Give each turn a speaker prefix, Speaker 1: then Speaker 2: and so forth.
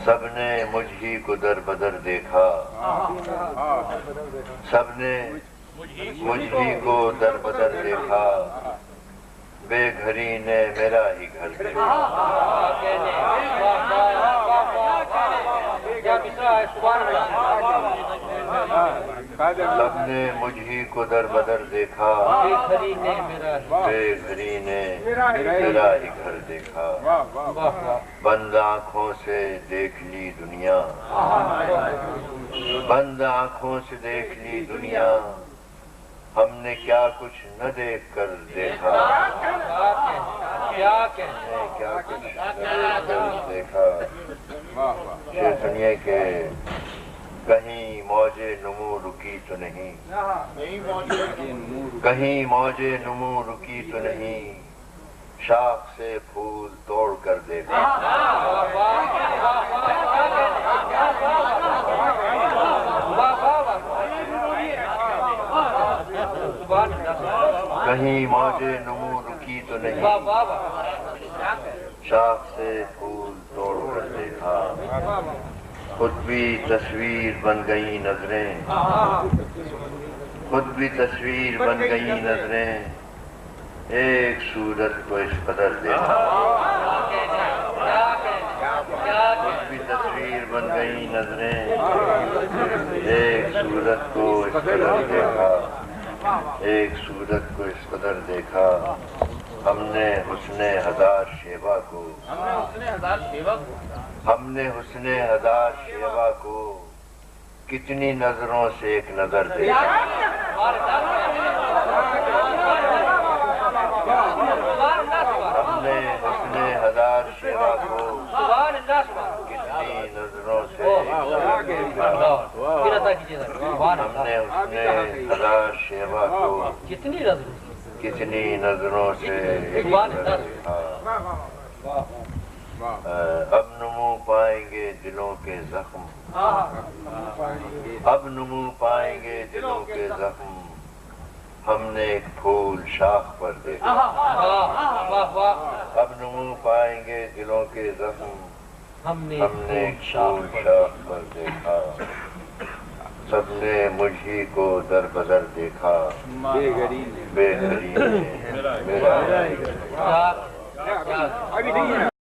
Speaker 1: سب نے مجھ ہی کو در بدر دیکھا، سب نے مجھ ہی کو در بدر دیکھا، بے گھری نے میرا ہی گھر دیکھا۔ سب نے مجھ ہی کو در بدر دیکھا، بے گھری نے میرا ہی گھر دیکھا۔ بند آنکھوں سے دیکھ لی دنیا، بند آنکھوں سے دیکھ لی دنیا، ہم نے کیا کچھ نہ دیکھ کر دیکھا، کیا کچھ نہ دیکھ کر دیکھا۔ یہ سنیے کہ کہیں موج نمو رکی تو نہیں، کہیں موج نمو رکی تو نہیں، شاخ سے پھول توڑ کر دیکھا۔ کہیں موج نمو رکی تو نہیں، شاخ سے پھول توڑ کر دیکھا۔ خود بھی تصویر بن گئی نظریں، خود بھی تصویر بن گئی نظریں، ایک صورت کو اس قدر دیکھا۔ خود بھی تصویر بن گئی نظریں، ایک صورت کو اس قدر دیکھا، ایک صورت کو اس قدر دیکھا۔ ہم نے حسن ہزار شیوا کو، ہم نے حسن ہزار شیوا کو کتنی نظروں سے ایک نظر دیکھا۔ ہم نے حسن ہزار شیوا کو کتنی نظروں سے ایک نظر دیکھا۔ ہم نے حسن ہزار شیوا کو کتنی نظروں سے ایک نظر دیکھا۔ اب نمو پائیں گے دلوں کے زخم، اب نمو پائیں گے دلوں کے زخم، ہم نے ایک پھول شاخ پر دیکھا۔ اب نمو پائیں گے دلوں کے زخم، ہم نے ایک پھول شاخ پر دیکھا۔ سب نے مجھ ہی کو در بدر دیکھا، بے گھری نے میرا ہی گھر دیکھا۔